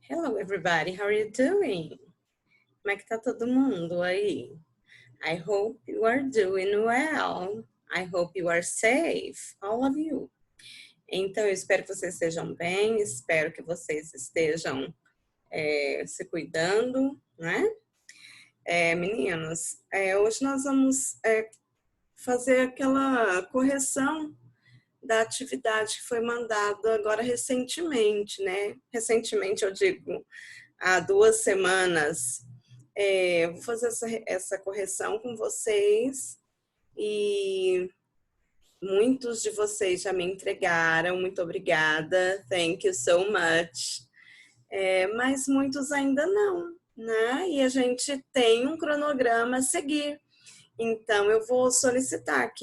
Hello, everybody. How are you doing? Como é que tá todo mundo aí? I hope you are doing well. I hope you are safe, all of you. Então, eu espero que vocês estejam bem, espero que vocês estejam se cuidando, né? Meninos, hoje nós vamos fazer aquela correção da atividade que foi mandada agora recentemente, né? Recentemente, eu digo, há 2 semanas. Vou fazer essa correção com vocês e muitos de vocês já me entregaram, muito obrigada, thank you so much. Mas muitos ainda não, né? E a gente tem um cronograma a seguir. Então, eu vou solicitar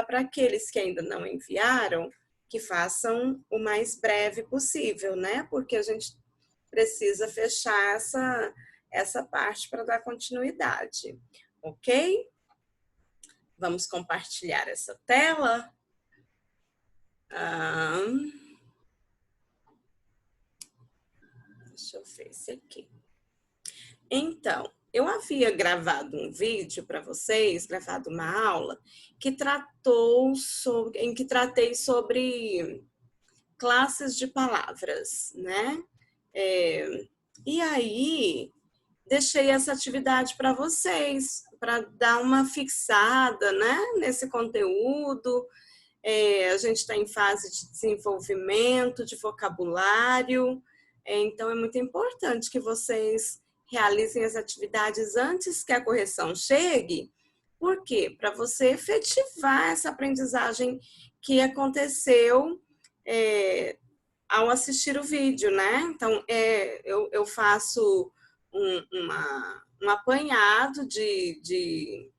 para aqueles que ainda não enviaram, que façam o mais breve possível, né? Porque a gente precisa fechar essa parte para dar continuidade, ok? Vamos compartilhar essa tela. Deixa eu ver esse aqui. Então, eu havia gravado um vídeo para vocês, gravado uma aula, em que tratei sobre classes de palavras, né? E aí, deixei essa atividade para vocês, para dar uma fixada, né, nesse conteúdo. A gente está em fase de desenvolvimento, de vocabulário, então é muito importante que vocês realizem as atividades antes que a correção chegue. Por quê? Para você efetivar essa aprendizagem que aconteceu ao assistir o vídeo, né? Então, eu faço um apanhado de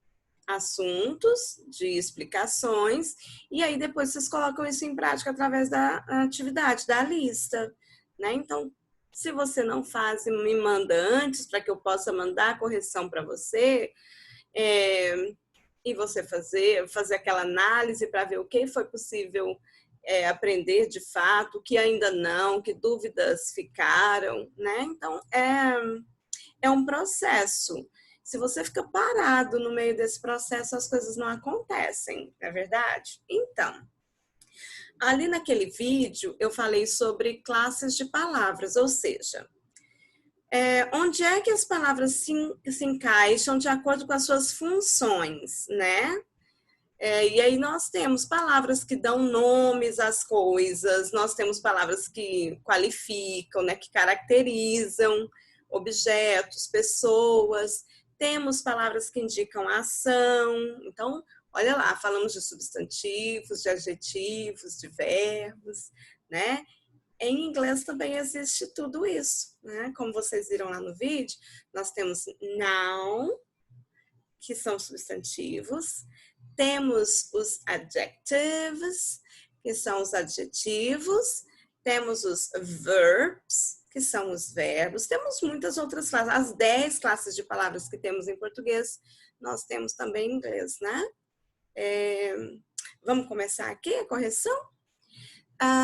assuntos, de explicações, e aí depois vocês colocam isso em prática através da atividade, da lista, né? Então, se você não faz, me manda antes para que eu possa mandar a correção para você, e você fazer aquela análise para ver o que foi possível aprender de fato, o que ainda não, que dúvidas ficaram, né? Então, é um processo. Se você fica parado no meio desse processo, as coisas não acontecem, não é verdade? Então, ali naquele vídeo, eu falei sobre classes de palavras, ou seja, onde é que as palavras se encaixam de acordo com as suas funções, né? E aí nós temos palavras que dão nomes às coisas, nós temos palavras que qualificam, né, que caracterizam objetos, pessoas, temos palavras que indicam ação. Então, olha lá, falamos de substantivos, de adjetivos, de verbos, né? Em inglês também existe tudo isso, né? Como vocês viram lá no vídeo, nós temos noun, que são substantivos, temos os adjectives, que são os adjetivos, temos os verbs, que são os verbos, temos muitas outras classes, as 10 classes de palavras que temos em português, nós temos também em inglês, né? Vamos começar aqui a correção?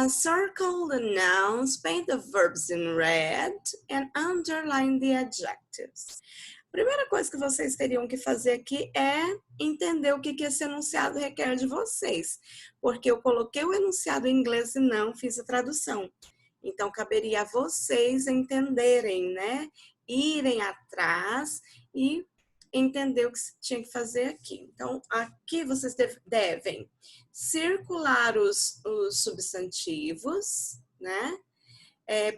Circle the nouns, paint the verbs in red, and underline the adjectives. Primeira coisa que vocês teriam que fazer aqui é entender o que esse enunciado requer de vocês, porque eu coloquei o enunciado em inglês e não fiz a tradução. Então, caberia a vocês entenderem, né? Irem atrás e entender o que tinha que fazer aqui. Então, aqui vocês devem circular os substantivos, né?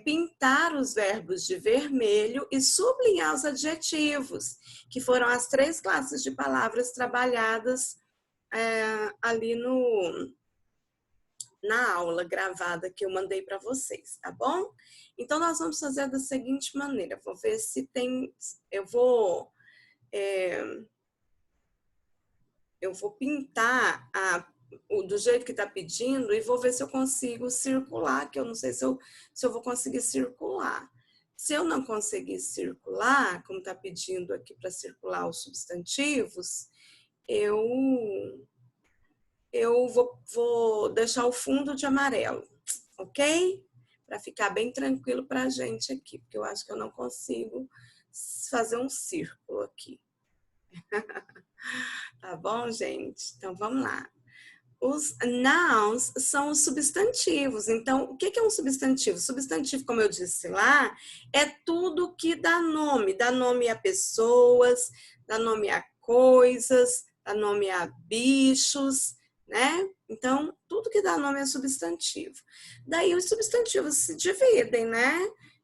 Pintar os verbos de vermelho e sublinhar os adjetivos, que foram as 3 classes de palavras trabalhadas ali na aula gravada que eu mandei para vocês, tá bom? Então, nós vamos fazer da seguinte maneira, vou ver se tem, eu vou pintar do jeito que está pedindo e vou ver se eu consigo circular, que eu não sei se eu vou conseguir circular. Se eu não conseguir circular, como está pedindo aqui para circular os substantivos, eu vou deixar o fundo de amarelo, ok? para ficar bem tranquilo para a gente aqui, porque eu acho que eu não consigo fazer um círculo aqui. Tá bom, gente? Então, vamos lá. Os nouns são os substantivos. Então, o que é um substantivo? Substantivo, como eu disse lá, é tudo que dá nome a pessoas, dá nome a coisas, dá nome a bichos, né? Então, tudo que dá nome é substantivo. Daí, os substantivos se dividem, né?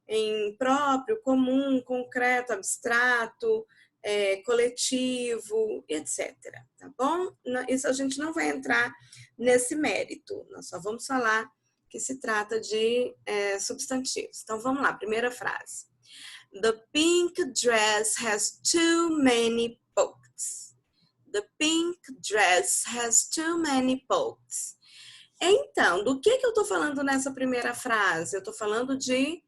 Em próprio, comum, concreto, abstrato, coletivo, etc. Tá bom? Isso a gente não vai entrar nesse mérito, nós só vamos falar que se trata de substantivos. Então vamos lá, primeira frase. The pink dress has too many pokes. The pink dress has too many pokes. Então, do que eu estou falando nessa primeira frase? Eu estou falando de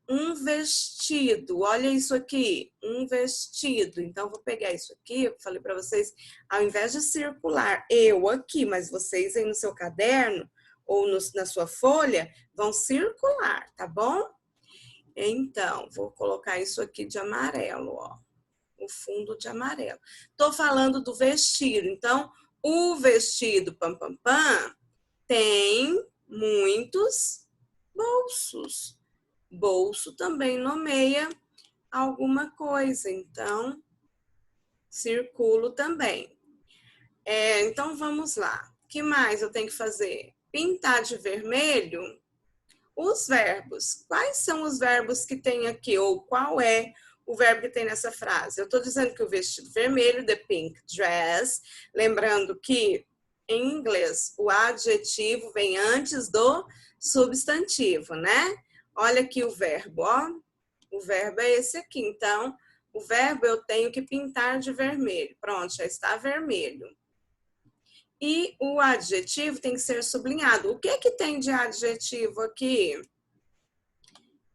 um vestido. Olha isso aqui, um vestido. Então, vou pegar isso aqui, eu falei para vocês, ao invés de circular eu aqui, mas vocês aí no seu caderno ou na sua folha, vão circular, tá bom? Então, vou colocar isso aqui de amarelo, ó. O fundo de amarelo. Tô falando do vestido. Então, o vestido pam, pam, pam, tem muitos bolsos. Bolso também nomeia alguma coisa, então circulo também. Então vamos lá. O que mais eu tenho que fazer? Pintar de vermelho? Os verbos. Quais são os verbos que tem aqui? Ou qual é o verbo que tem nessa frase? Eu estou dizendo que o vestido vermelho, the pink dress, lembrando que em inglês o adjetivo vem antes do substantivo, né? Olha aqui o verbo, ó. O verbo é esse aqui. Então, o verbo eu tenho que pintar de vermelho. Pronto, já está vermelho. E o adjetivo tem que ser sublinhado. O que tem de adjetivo aqui?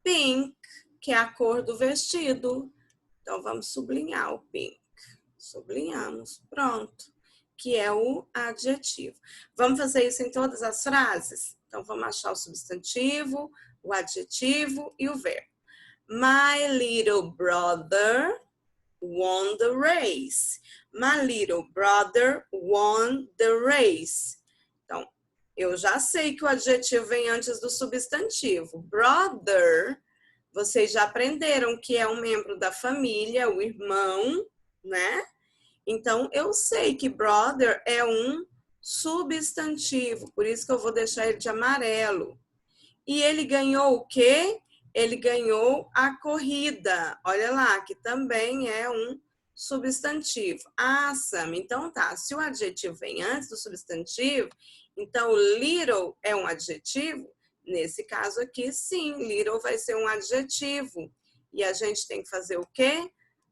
Pink, que é a cor do vestido. Então, vamos sublinhar o pink. Sublinhamos. Pronto. Que é o adjetivo. Vamos fazer isso em todas as frases? Então, vamos achar o substantivo, o adjetivo e o verbo. My little brother won the race. My little brother won the race. Então, eu já sei que o adjetivo vem antes do substantivo. Brother, vocês já aprenderam que é um membro da família, o irmão, né? Então, eu sei que brother é um substantivo, por isso que eu vou deixar ele de amarelo. E ele ganhou o quê? Ele ganhou a corrida. Olha lá, que também é um substantivo. Awesome. Então tá, se o adjetivo vem antes do substantivo, então o little é um adjetivo? Nesse caso aqui, sim, little vai ser um adjetivo. E a gente tem que fazer o quê?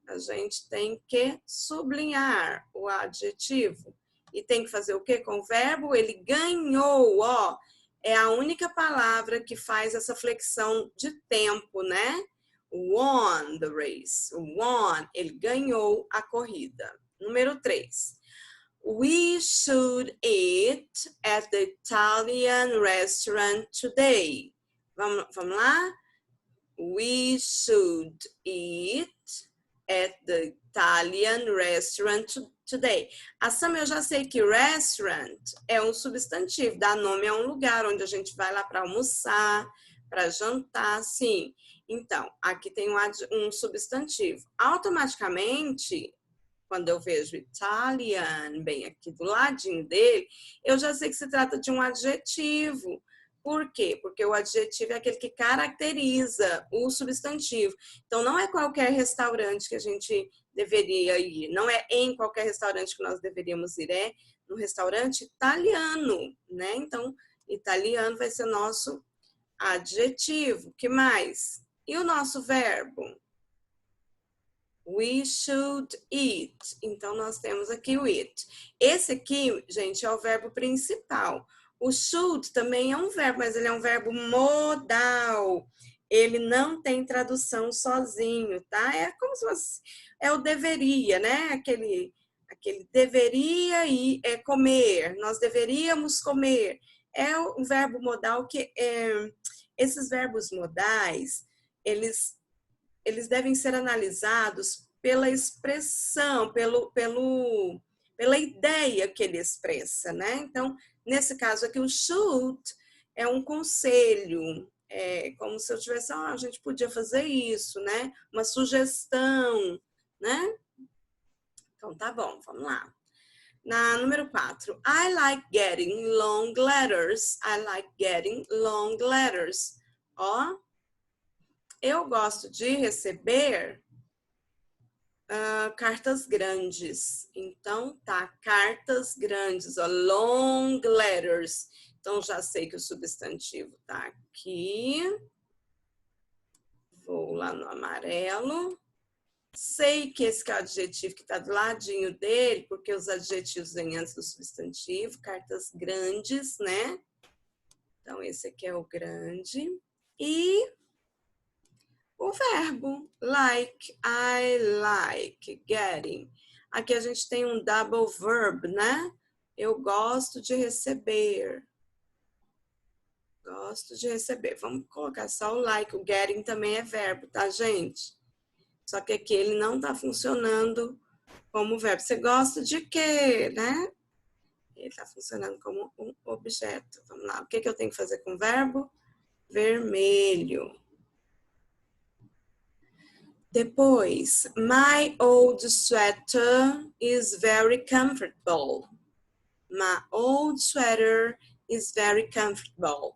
A gente tem que sublinhar o adjetivo. E tem que fazer o quê com o verbo? Ele ganhou, ó. É a única palavra que faz essa flexão de tempo, né? Won the race. Won, ele ganhou a corrida. Número 3. We should eat at the Italian restaurant today. Vamos lá? We should eat at the Italian restaurant today. A Sam, eu já sei que restaurant é um substantivo, dá nome a um lugar onde a gente vai lá para almoçar, para jantar, sim. Então, aqui tem um substantivo. Automaticamente, quando eu vejo Italian bem aqui do ladinho dele, eu já sei que se trata de um adjetivo. Por quê? Porque o adjetivo é aquele que caracteriza o substantivo. Então, não é qualquer restaurante que a gente deveria ir. Não é em qualquer restaurante que nós deveríamos ir. É no restaurante italiano, né? Então, italiano vai ser nosso adjetivo. Que mais? E o nosso verbo? We should eat. Então, nós temos aqui o eat. Esse aqui, gente, é o verbo principal. O should também é um verbo, mas ele é um verbo modal. Ele não tem tradução sozinho, tá? É como se fosse... É o deveria, né? Aquele deveria comer. Nós deveríamos comer. é o verbo modal que esses verbos modais, eles devem ser analisados pela expressão, pela ideia que ele expressa, né? Então, nesse caso aqui, o should é um conselho, é como se eu tivesse, a gente podia fazer isso, né? Uma sugestão, né? Então, tá bom, vamos lá. Na número 4, I like getting long letters. I like getting long letters. Ó, eu gosto de receber cartas grandes. Então, tá, cartas grandes, ó, long letters. Então, já sei que o substantivo tá aqui. Vou lá no amarelo. Sei que esse que é o adjetivo que está do ladinho dele, porque os adjetivos vêm antes do substantivo. Cartas grandes, né? Então, esse aqui é o grande. E o verbo like, I like, getting. Aqui a gente tem um double verb, né? Eu gosto de receber. Gosto de receber. Vamos colocar só o like. O getting também é verbo, tá, gente? Só que aqui ele não tá funcionando como verbo. Você gosta de quê, né? Ele tá funcionando como um objeto. Vamos lá. O que eu tenho que fazer com o verbo? Vermelho. Depois, my old sweater is very comfortable. My old sweater is very comfortable.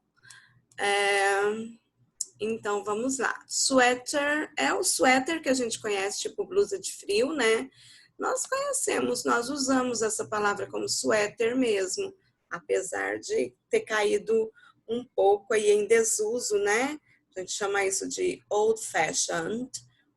Então, vamos lá. Sweater é o suéter que a gente conhece, tipo blusa de frio, né? Nós conhecemos, nós usamos essa palavra como suéter mesmo, apesar de ter caído um pouco aí em desuso, né? A gente chama isso de old-fashioned.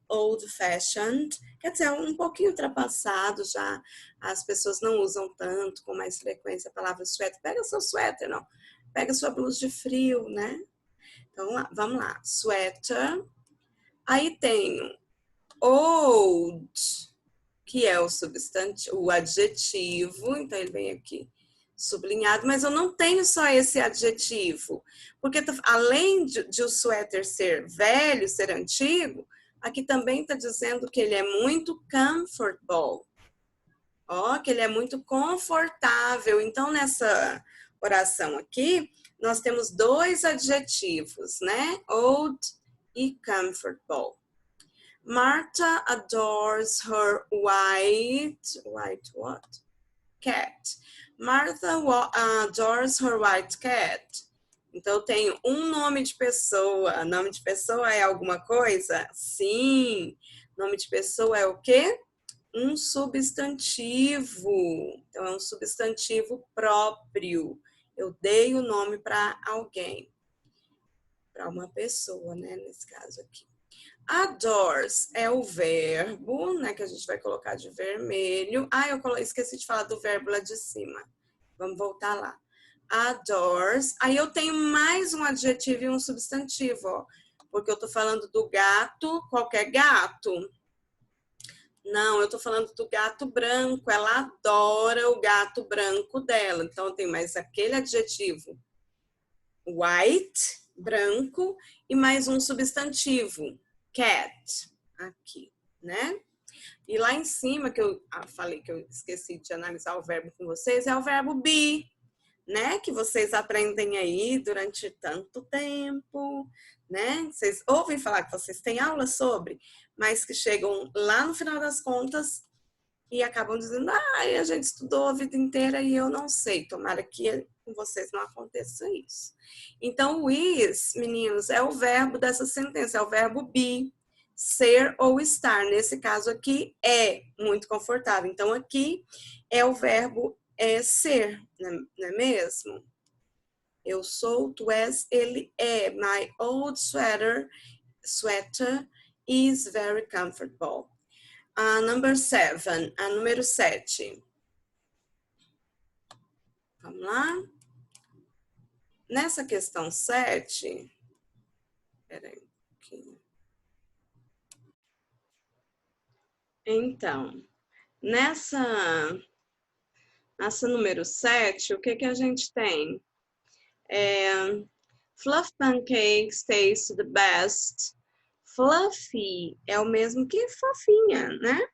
Old-fashioned, quer dizer, um pouquinho ultrapassado já. As pessoas não usam tanto, com mais frequência, a palavra suéter. Pega seu suéter, não. Pega sua blusa de frio, né? Então, vamos lá. Sweater. Aí tenho old, que é o substantivo, o adjetivo. Então, ele vem aqui sublinhado, mas eu não tenho só esse adjetivo. Porque além de o suéter ser velho, ser antigo, aqui também está dizendo que ele é muito comfortable. Ó, que ele é muito confortável. Então, nessa oração aqui, nós temos dois adjetivos, né? Old e comfortable. Martha adores her white what? Cat. Martha adores her white cat. Então, eu tenho um nome de pessoa. Nome de pessoa é alguma coisa? Sim. Nome de pessoa é o quê? Um substantivo. Então, é um substantivo próprio. Eu dei o nome para alguém. Para uma pessoa, né? Nesse caso aqui. Adores é o verbo, né? Que a gente vai colocar de vermelho. Eu esqueci de falar do verbo lá de cima. Vamos voltar lá. Adores. Aí eu tenho mais um adjetivo e um substantivo, ó. Porque eu tô falando do gato, qualquer gato. Não, eu tô falando do gato branco. Ela adora o gato branco dela. Então, tem mais aquele adjetivo white, branco, e mais um substantivo, cat, aqui, né? E lá em cima, que eu falei que eu esqueci de analisar o verbo com vocês, é o verbo be, né? Que vocês aprendem aí durante tanto tempo, né? Vocês ouvem falar que vocês têm aula sobre, mas que chegam lá no final das contas e acabam dizendo, a gente estudou a vida inteira e eu não sei. Tomara que com vocês não aconteça isso. Então, o is, meninos, é o verbo dessa sentença, é o verbo be, ser ou estar. Nesse caso aqui, é muito confortável. Então, aqui é o verbo ser, não é mesmo? Eu sou, tu és, ele é. My old sweater is very comfortable. Number 7, a número 7. Vamos lá? Nessa questão 7, peraí um pouquinho. Então, nessa número 7, o que a gente tem? Fluff pancakes taste the best. Fluffy é o mesmo que fofinha, né?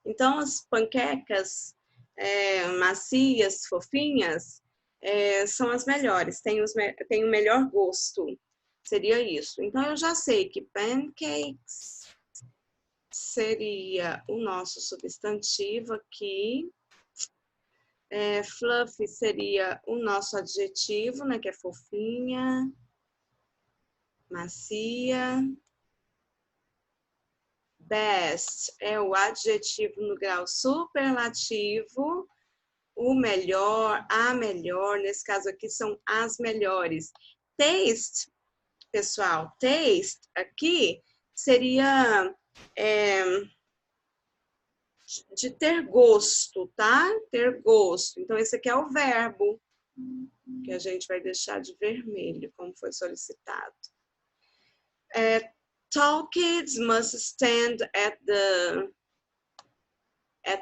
Então, as panquecas macias, fofinhas, são as melhores, têm o melhor gosto. Seria isso. Então, eu já sei que pancakes seria o nosso substantivo aqui. Fluffy seria o nosso adjetivo, né? Que é fofinha, macia. Best é o adjetivo no grau superlativo. O melhor, a melhor, nesse caso aqui são as melhores. Taste, pessoal, taste aqui seria de ter gosto, tá? Ter gosto. Então, esse aqui é o verbo que a gente vai deixar de vermelho, como foi solicitado. Tall kids must stand at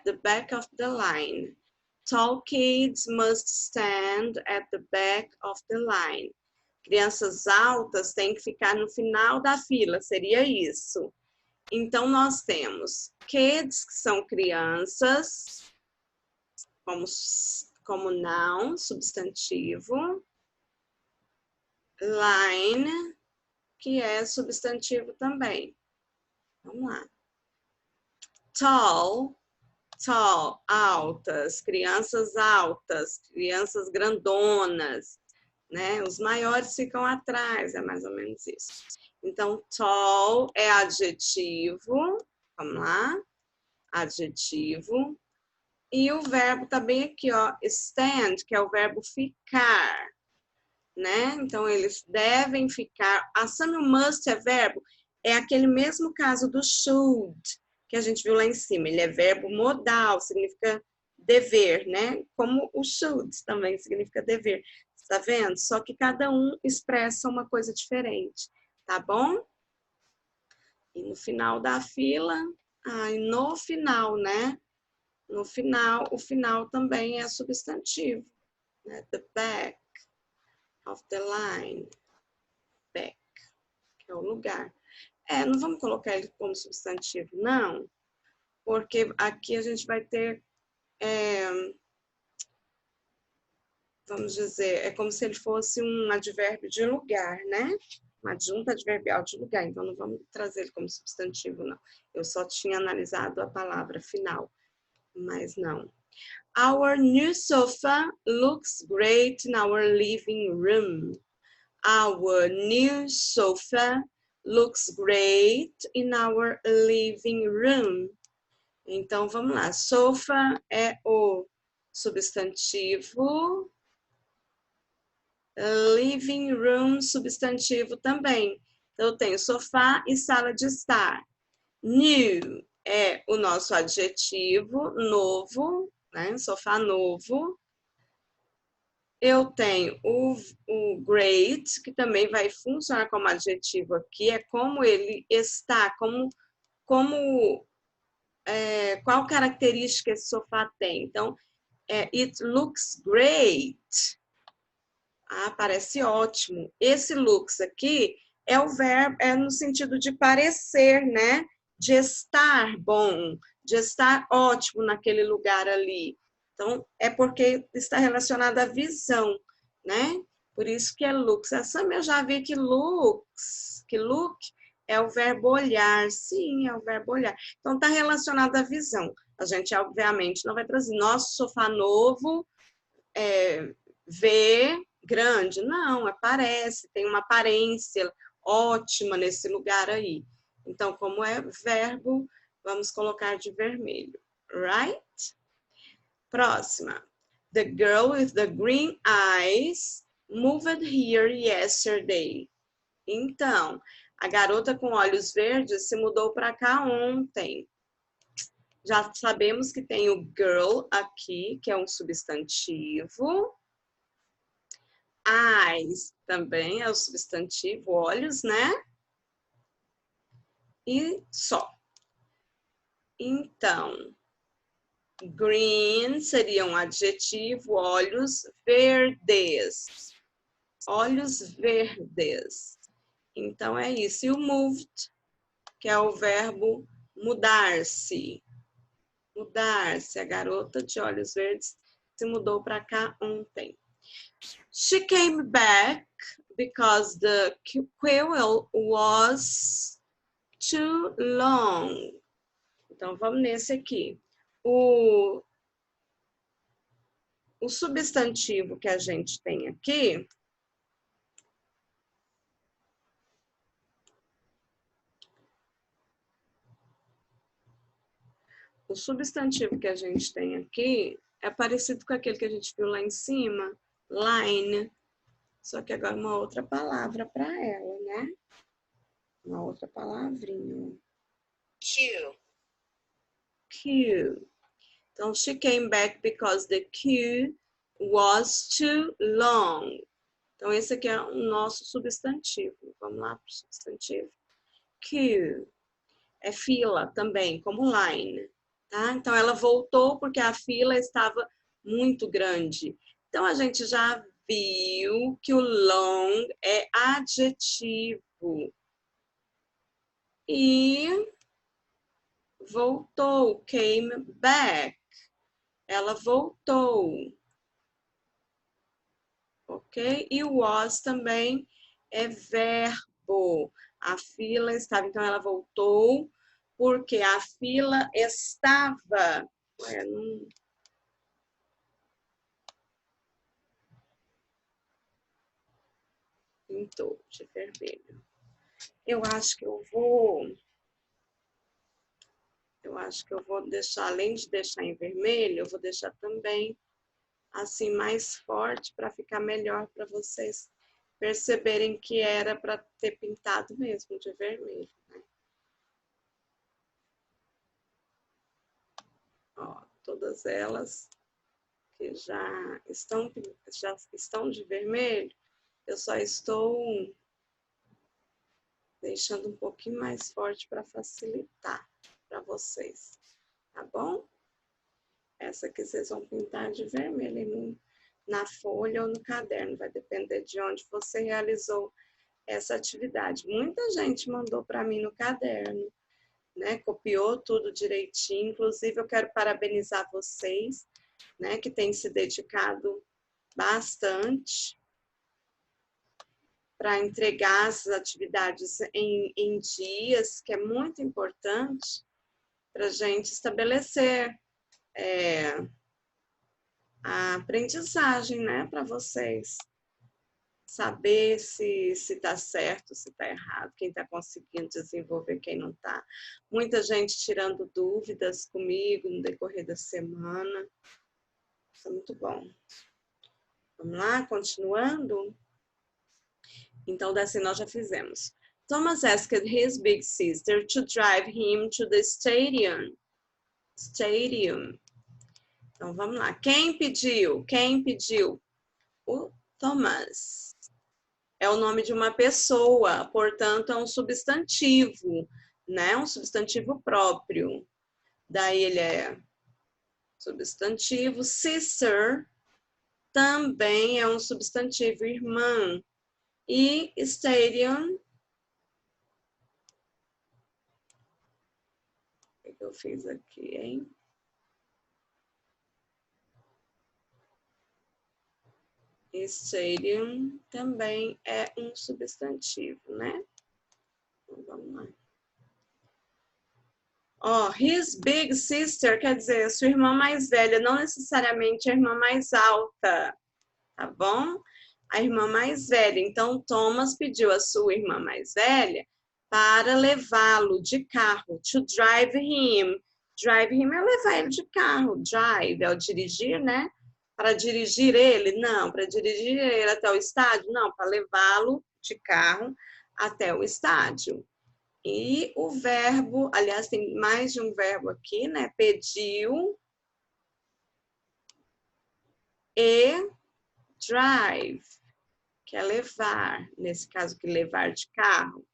the back of the line. Tall kids must stand at the back of the line. Crianças altas têm que ficar no final da fila, seria isso. Então, nós temos kids, que são crianças, como noun, substantivo. Line, que é substantivo também. Vamos lá. Tall, altas, crianças grandonas, né? Os maiores ficam atrás, é mais ou menos isso. Então, tall é adjetivo, vamos lá, adjetivo. E o verbo tá bem aqui, ó, stand, que é o verbo ficar, né? Então, eles devem ficar. A some must é verbo, é aquele mesmo caso do should, que a gente viu lá em cima. Ele é verbo modal, significa dever, né? Como o should também significa dever. Tá vendo? Só que cada um expressa uma coisa diferente, tá bom? E no final da fila, e no final, né? No final, o final também é substantivo, né? The back of the line. Back, que é o lugar. Não vamos colocar ele como substantivo, não, porque aqui a gente vai ter, vamos dizer, é como se ele fosse um advérbio de lugar, né? Um adjunto adverbial de lugar, então não vamos trazer ele como substantivo, não. Eu só tinha analisado a palavra final, mas não. Our new sofa looks great in our living room. Our new sofa looks great in our living room. Então, vamos lá. Sofa é o substantivo. Living room, substantivo também. Então, eu tenho sofá e sala de estar. New é o nosso adjetivo, novo, né? Sofá novo. Eu tenho o great, que também vai funcionar como adjetivo aqui, é como ele está, qual característica esse sofá tem. Então, it looks great. Parece ótimo. Esse looks aqui é o verbo, é no sentido de parecer, né? De estar bom, de estar ótimo naquele lugar ali. Então, é porque está relacionado à visão, né? Por isso que é looks. Essa eu já vi que look é o verbo olhar. Sim, é o verbo olhar. Então, está relacionado à visão. A gente, obviamente, não vai trazer nosso sofá novo, ver grande. Não, aparece, tem uma aparência ótima nesse lugar aí. Então, como é verbo, vamos colocar de vermelho. Right? Próxima. The girl with the green eyes moved here yesterday. Então, a garota com olhos verdes se mudou para cá ontem. Já sabemos que tem o girl aqui, que é um substantivo. Eyes também é o substantivo, olhos, né? E só. Então, green seria um adjetivo, olhos verdes. olhos verdes. Então, é isso. E o moved, que é o verbo mudar-se. Mudar-se. A garota de olhos verdes se mudou para cá ontem. She came back because the quill was too long. Então, vamos nesse aqui. O substantivo que a gente tem aqui é parecido com aquele que a gente viu lá em cima, line, só que agora uma outra palavra para ela, né? Uma outra palavrinha. Queue. Então, she came back because the queue was too long. Então, esse aqui é o nosso substantivo. Vamos lá para o substantivo. Queue. É fila também, como line. Tá? Então, ela voltou porque a fila estava muito grande. Então, a gente já viu que o long é adjetivo. E voltou, came back. Ela voltou. Ok? E o was também é verbo. A fila estava, então ela voltou porque a fila estava. Ué, não... Pintou de vermelho. Eu acho que eu vou deixar, além de deixar em vermelho, eu vou deixar também assim mais forte para ficar melhor para vocês perceberem que era para ter pintado mesmo de vermelho, né? Ó, todas elas que já estão de vermelho, eu só estou deixando um pouquinho mais forte para facilitar para vocês, tá bom? Essa aqui vocês vão pintar de vermelho na folha ou no caderno, vai depender de onde você realizou essa atividade. Muita gente mandou para mim no caderno, né? Copiou tudo direitinho, inclusive eu quero parabenizar vocês, né, que têm se dedicado bastante para entregar essas atividades em dias, que é muito importante para a gente estabelecer a aprendizagem, né, para vocês. Saber se está certo, se está errado, quem está conseguindo desenvolver, quem não está. Muita gente tirando dúvidas comigo no decorrer da semana. Isso é muito bom. Vamos lá, continuando? Então, dessa nós já fizemos. Thomas asked his big sister to drive him to the stadium. Então, vamos lá. Quem pediu? Quem pediu? O Thomas. É o nome de uma pessoa, portanto, é um substantivo, né? Um substantivo próprio. Daí ele é substantivo. Sister também é um substantivo, irmã. E stadium, o que eu fiz aqui, hein? Stadium também é um substantivo, né? Então, vamos lá. Ó, his big sister quer dizer sua irmã mais velha, não necessariamente a irmã mais alta, tá bom? A irmã mais velha. Então, Thomas pediu a sua irmã mais velha para levá-lo de carro, to drive him. Drive him é levar ele de carro. Drive é o dirigir, né? Para dirigir ele? Não. Para dirigir ele até o estádio? Não. Para levá-lo de carro até o estádio. E o verbo, aliás, tem mais de um verbo aqui, né? Pediu e drive, que é levar, nesse caso que levar de carro.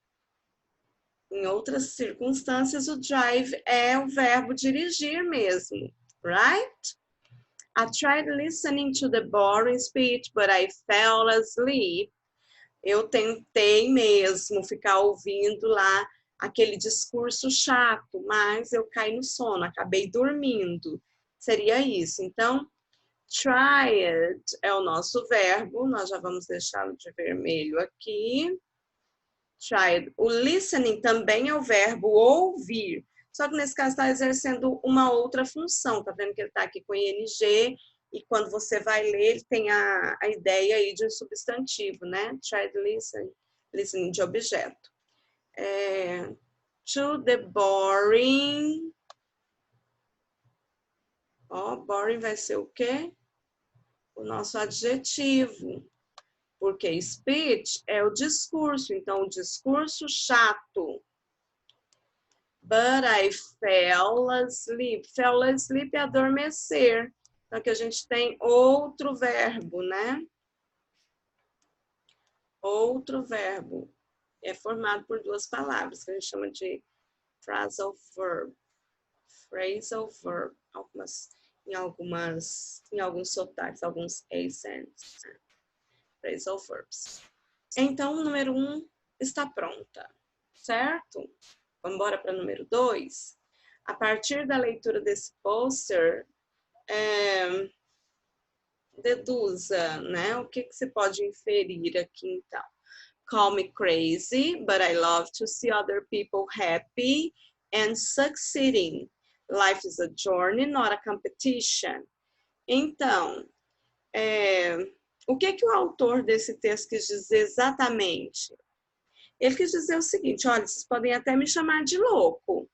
Em outras circunstâncias, o drive é o verbo dirigir mesmo, right? I tried listening to the boring speech, but I fell asleep. Eu tentei mesmo ficar ouvindo lá aquele discurso chato, mas eu caí no sono, acabei dormindo. Seria isso. Então, tried é o nosso verbo, nós já vamos deixá-lo de vermelho aqui. Tried. O listening também é o verbo ouvir, só que nesse caso está exercendo uma outra função. Tá vendo que ele está aqui com ing, e quando você vai ler, ele tem a ideia aí de um substantivo, né? Tried listening, listening de objeto. To the boring. Ó, boring vai ser o quê? O nosso adjetivo. Porque speech é o discurso, então o discurso chato. But I fell asleep. Fell asleep é adormecer. Então aqui a gente tem outro verbo, né? Outro verbo. É formado por duas palavras, que a gente chama de phrasal verb. Phrasal verb. Em alguns sotaques, alguns accents. Phrasal verbs. Então, o número 1 está pronta, certo? Vamos embora para o número 2. A partir da leitura desse pôster, deduza, né? O que você pode inferir aqui, então? Call me crazy, but I love to see other people happy and succeeding. Life is a journey, not a competition. Então, o que o autor desse texto quis dizer exatamente? Ele quis dizer o seguinte: olha, vocês podem até me chamar de louco,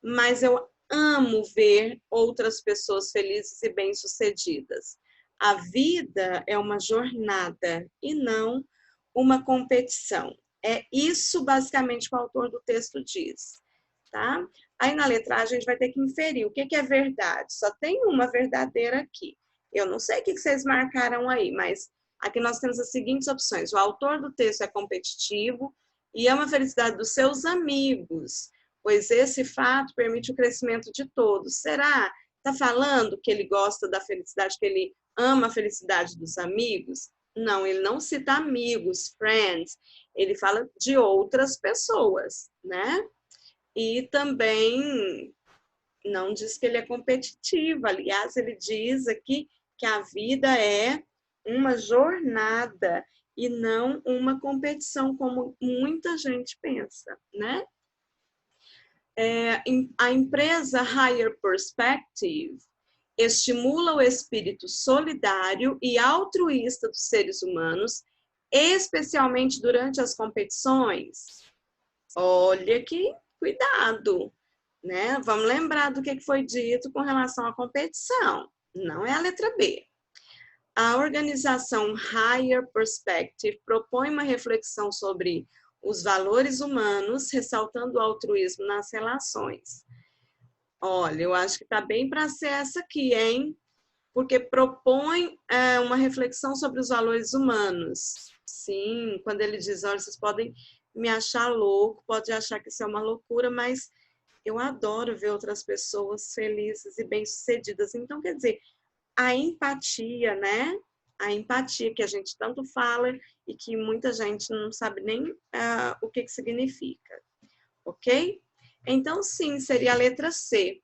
mas eu amo ver outras pessoas felizes e bem-sucedidas. A vida é uma jornada e não uma competição. É isso basicamente que o autor do texto diz, tá? Aí na letra A a gente vai ter que inferir o que é verdade. Só tem uma verdadeira aqui. Eu não sei o que vocês marcaram aí, mas aqui nós temos as seguintes opções. O autor do texto é competitivo e ama a felicidade dos seus amigos, pois esse fato permite o crescimento de todos. Será? Está falando que ele gosta da felicidade, que ele ama a felicidade dos amigos? Não, ele não cita amigos, friends. Ele fala de outras pessoas, né? E também não diz que ele é competitivo. Aliás, ele diz aqui que a vida é uma jornada e não uma competição, como muita gente pensa, né? A empresa Higher Perspective estimula o espírito solidário e altruísta dos seres humanos, especialmente durante as competições. Olha que cuidado, né? Vamos lembrar do que foi dito com relação à competição. Não é a letra B. A organização Higher Perspective propõe uma reflexão sobre os valores humanos, ressaltando o altruísmo nas relações. Olha, eu acho que está bem para ser essa aqui, hein? Porque propõe uma reflexão sobre os valores humanos. Sim, quando ele diz, olha, vocês podem me achar louco, pode achar que isso é uma loucura, mas eu adoro ver outras pessoas felizes e bem-sucedidas. Então, quer dizer, a empatia, né? A empatia que a gente tanto fala e que muita gente não sabe nem o que significa, ok? Então, sim, seria a letra C.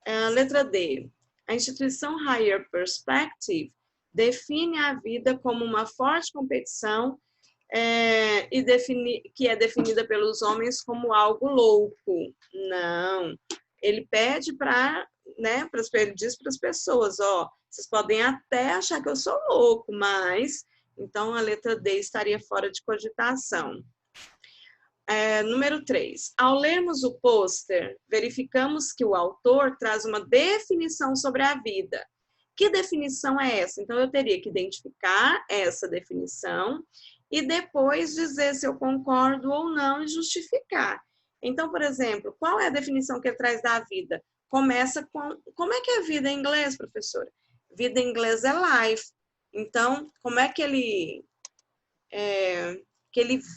A letra D. A instituição Higher Perspective define a vida como uma forte competição que é definida pelos homens como algo louco. Não. Ele pede para, né, ele diz para as pessoas, ó, vocês podem até achar que eu sou louco, mas então a letra D estaria fora de cogitação. Número 3. Ao lermos o pôster, verificamos que o autor traz uma definição sobre a vida. Que definição é essa? Então, eu teria que identificar essa definição e depois dizer se eu concordo ou não e justificar. Então, por exemplo, qual é a definição que ele traz da vida? Começa com... Como é que é vida em inglês, professora? Vida em inglês é life. Então, como é que ele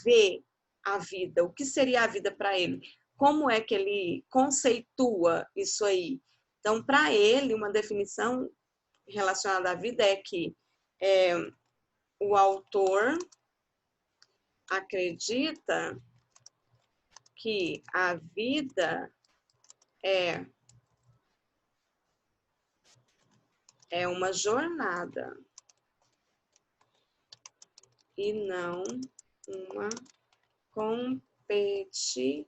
vê a vida? O que seria a vida para ele? Como é que ele conceitua isso aí? Então, para ele, uma definição relacionada à vida é que o autor acredita que a vida é uma jornada e não uma competição.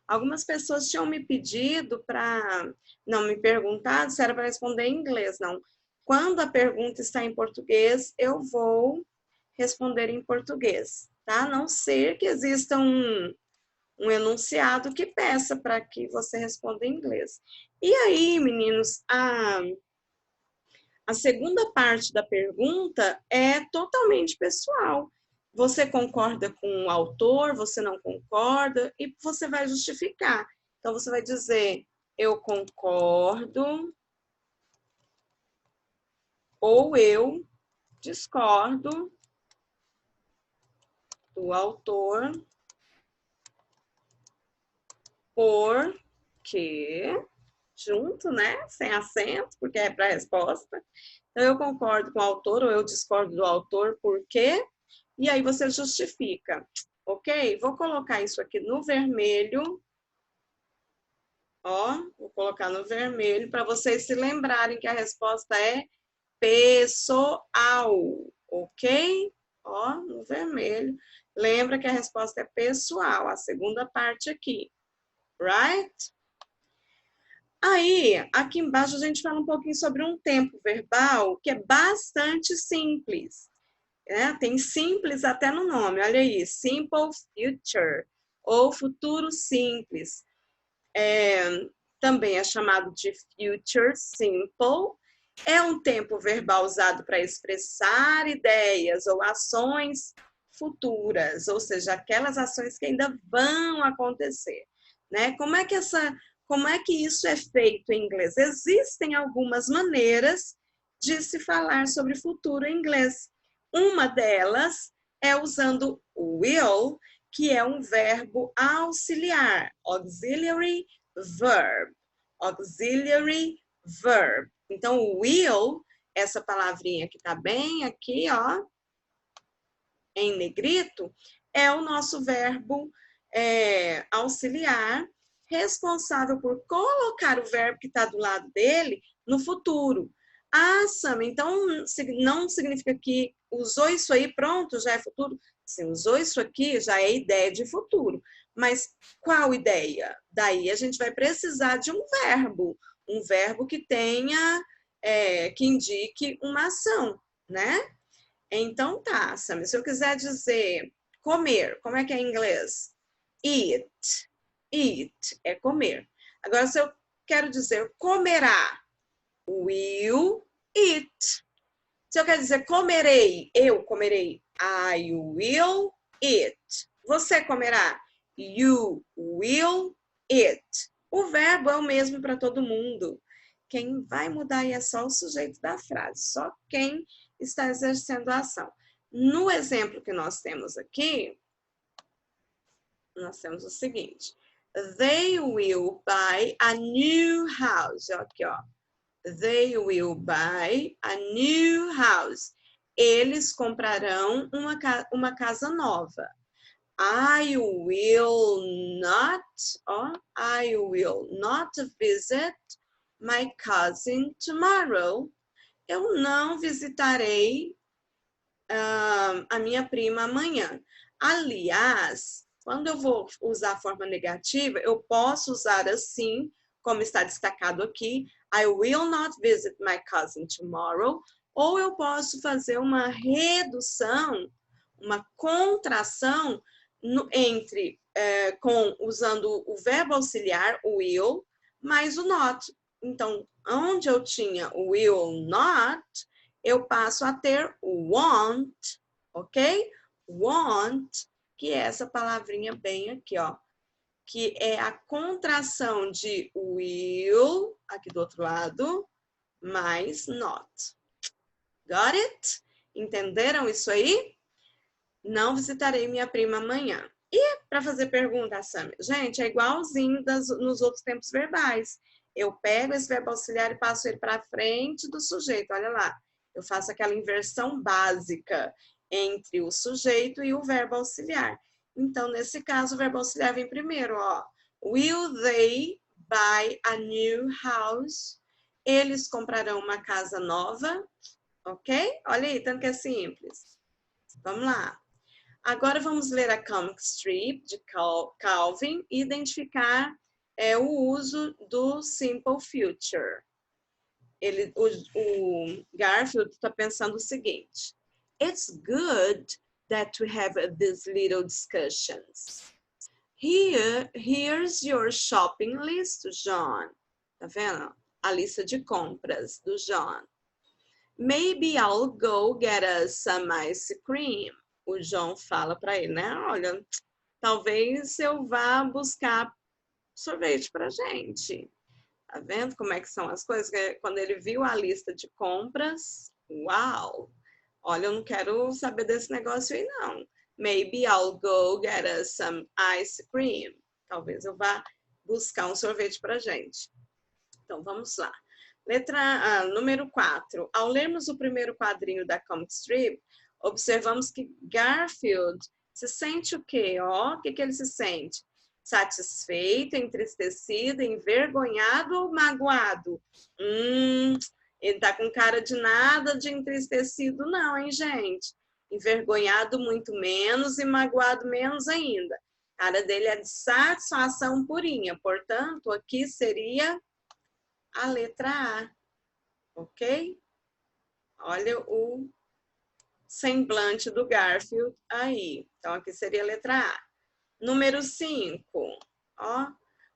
Algumas pessoas tinham me pedido para, não me perguntado se era para responder em inglês, não. Quando a pergunta está em português, eu vou responder em português, tá? A não ser que exista um enunciado que peça para que você responda em inglês. E aí, meninos, a segunda parte da pergunta é totalmente pessoal. Você concorda com o autor, você não concorda, e você vai justificar. Então, você vai dizer, eu concordo, ou eu discordo do autor, porque, junto, né? Sem acento, porque é para a resposta. Então, eu concordo com o autor, ou eu discordo do autor, porque... E aí você justifica, ok? Vou colocar isso aqui no vermelho. Ó, vou colocar no vermelho para vocês se lembrarem que a resposta é pessoal, ok? Ó, no vermelho. Lembra que a resposta é pessoal, a segunda parte aqui, right? Aí, aqui embaixo a gente fala um pouquinho sobre um tempo verbal que é bastante simples. Tem simples até no nome, olha aí, simple future, ou futuro simples. Também é chamado de future simple. É um tempo verbal usado para expressar ideias ou ações futuras, ou seja, aquelas ações que ainda vão acontecer. Né? Como é que isso é feito em inglês? Existem algumas maneiras de se falar sobre futuro em inglês. Uma delas é usando o will, que é um verbo auxiliar, auxiliary verb. Auxiliary verb. Então, o will, essa palavrinha que está bem aqui, ó, em negrito, é o nosso verbo auxiliar, responsável por colocar o verbo que está do lado dele no futuro. Ah, Sam, então não significa que usou isso aí, pronto, já é futuro? Se usou isso aqui, já é ideia de futuro. Mas qual ideia? Daí a gente vai precisar de um verbo que tenha, que indique uma ação, né? Então tá, Sam, se eu quiser dizer comer, como é que é em inglês? Eat. Eat é comer. Agora, se eu quero dizer comerá, will eat. Se eu quero dizer comerei, eu comerei, I will eat. Você comerá, you will eat. O verbo é o mesmo para todo mundo. Quem vai mudar aí é só o sujeito da frase, só quem está exercendo a ação. No exemplo que nós temos aqui, nós temos o seguinte: they will buy a new house. Aqui, ó. They will buy a new house. Eles comprarão uma casa nova. I will not, I will not visit my cousin tomorrow. Eu não visitarei a minha prima amanhã. Aliás, quando eu vou usar a forma negativa, eu posso usar assim, como está destacado aqui, I will not visit my cousin tomorrow, ou eu posso fazer uma redução, uma contração usando o verbo auxiliar, o will, mais o not. Então, onde eu tinha o will not, eu passo a ter o want, ok? Want, que é essa palavrinha bem aqui, ó, que é a contração de will, aqui do outro lado, mais not. Got it? Entenderam isso aí? Não visitarei minha prima amanhã. E para fazer pergunta, Sam, gente, é igualzinho nos outros tempos verbais. Eu pego esse verbo auxiliar e passo ele para frente do sujeito, olha lá. Eu faço aquela inversão básica. entre o sujeito e o verbo auxiliar. Então, nesse caso, o verbo auxiliar vem primeiro, ó. Will they buy a new house? Eles comprarão uma casa nova, ok? Olha aí, tanto que é simples. Vamos lá. Agora vamos ler a comic strip de Calvin e identificar o uso do simple future. O Garfield está pensando o seguinte: It's good that we have these little discussions. Here's your shopping list, John. Tá vendo? A lista de compras do John. Maybe I'll go get us some ice cream. O John fala para ele, né? Olha, talvez eu vá buscar sorvete para gente. Tá vendo como é que são as coisas? Quando ele viu a lista de compras, uau! Olha, eu não quero saber desse negócio aí, não. Maybe I'll go get us some ice cream. Talvez eu vá buscar um sorvete pra gente. Então, vamos lá. Número 4. Ao lermos o primeiro quadrinho da comic strip, observamos que Garfield se sente o quê? O que ele se sente? Satisfeito, entristecido, envergonhado ou magoado? Ele tá com cara de nada de entristecido não, hein, gente? Envergonhado muito menos e magoado menos ainda. A cara dele é de satisfação purinha. Portanto, aqui seria a letra A, ok? Olha o semblante do Garfield aí. Então, aqui seria a letra A. Número 5, ó.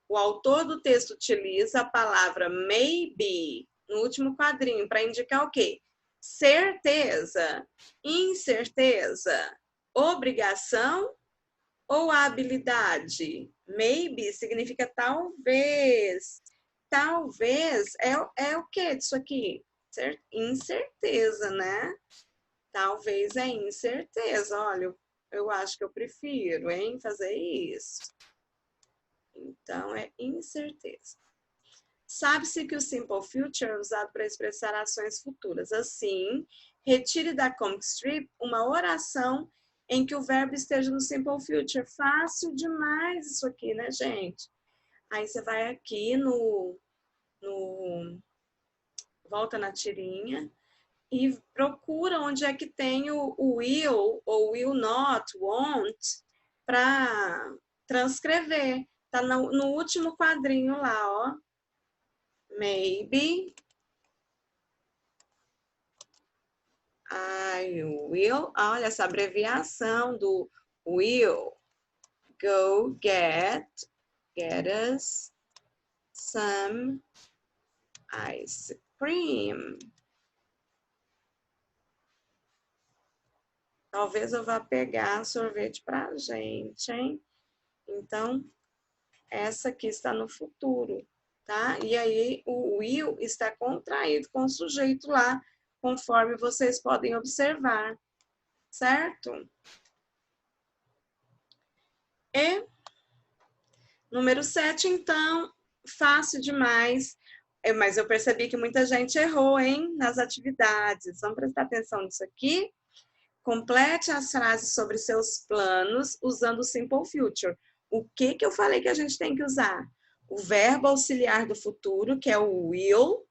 O autor do texto utiliza a palavra maybe no último quadrinho para indicar o quê? Certeza, incerteza, obrigação ou habilidade? Maybe significa talvez. Talvez é o que disso aqui? Incerteza, né? Talvez é incerteza. Olha, eu acho que eu prefiro, hein, fazer isso. Então, é incerteza. Sabe-se que o simple future é usado para expressar ações futuras. Assim, retire da comic strip uma oração em que o verbo esteja no simple future. Fácil demais isso aqui, né, gente? Aí você vai aqui volta na tirinha e procura onde é que tem o will ou will not, won't, para transcrever. Tá no último quadrinho lá, ó. Maybe I will. Olha essa abreviação do will. Go get us some ice cream. Talvez eu vá pegar sorvete pra gente, hein? Então, essa aqui está no futuro, tá? E aí, o will está contraído com o sujeito lá, conforme vocês podem observar, certo? E número 7, então, fácil demais, mas eu percebi que muita gente errou, hein, nas atividades. Vamos prestar atenção nisso aqui. Complete as frases sobre seus planos usando o simple future. O que eu falei que a gente tem que usar? O verbo auxiliar do futuro, que é o will,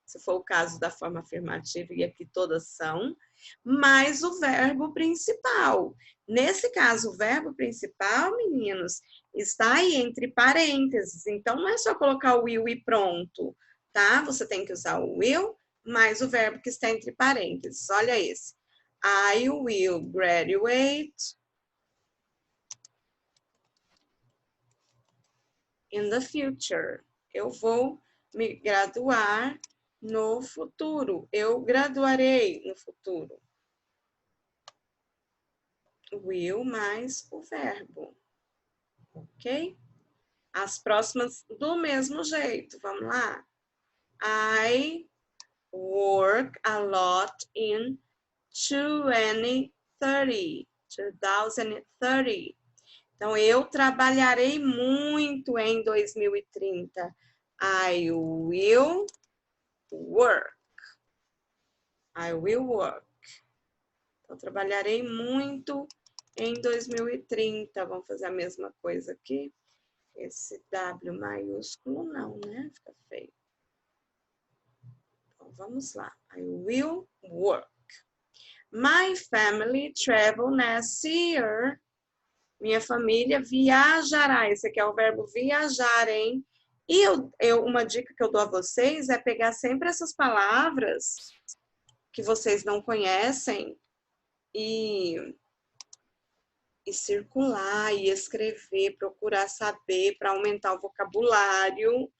se for o caso da forma afirmativa, e aqui todas são, mais o verbo principal. Nesse caso, o verbo principal, meninos, está aí entre parênteses. Então, não é só colocar o will e pronto, tá? Você tem que usar o will mais o verbo que está entre parênteses. Olha esse. I will graduate in the future. Eu vou me graduar no futuro. Eu graduarei no futuro. Will mais o verbo. Ok? As próximas do mesmo jeito. Vamos lá. I work a lot in 2030. Então, eu trabalharei muito em 2030. I will work. I will work. Então, trabalharei muito em 2030. Vamos fazer a mesma coisa aqui. Esse W maiúsculo não, né? Fica feio. Então, vamos lá. I will work. My family travel next year. Minha família viajará. Esse aqui é o verbo viajar, hein? E uma dica que eu dou a vocês é pegar sempre essas palavras que vocês não conhecem e circular, e escrever, procurar saber para aumentar o vocabulário,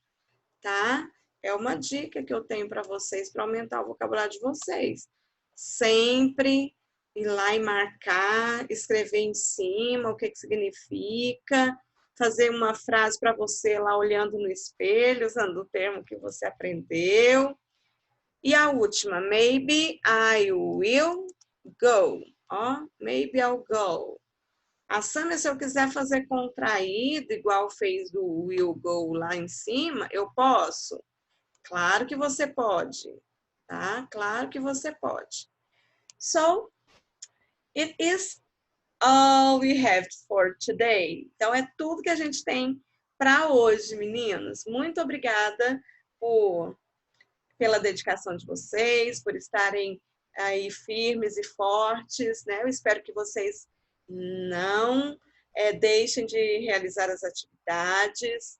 tá? É uma dica que eu tenho para vocês para aumentar o vocabulário de vocês. Sempre ir lá e marcar, escrever em cima o que significa, fazer uma frase para você lá olhando no espelho, usando o termo que você aprendeu. E a última, maybe I will go. Ó, maybe I'll go. A Sâmia, se eu quiser fazer contraído, igual fez do will go lá em cima, eu posso? Claro que você pode, tá? Claro que você pode. So, it is all we have for today. Então, é tudo que a gente tem para hoje, meninos. Muito obrigada pela dedicação de vocês, por estarem aí firmes e fortes, né? Eu espero que vocês não deixem de realizar as atividades,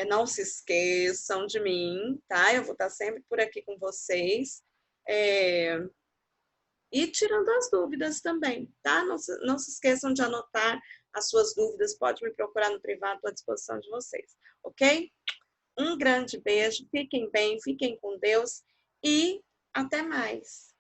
não se esqueçam de mim, tá? Eu vou estar sempre por aqui com vocês. E tirando as dúvidas também, tá? Não se esqueçam de anotar as suas dúvidas, pode me procurar no privado, estou à disposição de vocês, ok? Um grande beijo, fiquem bem, fiquem com Deus e até mais!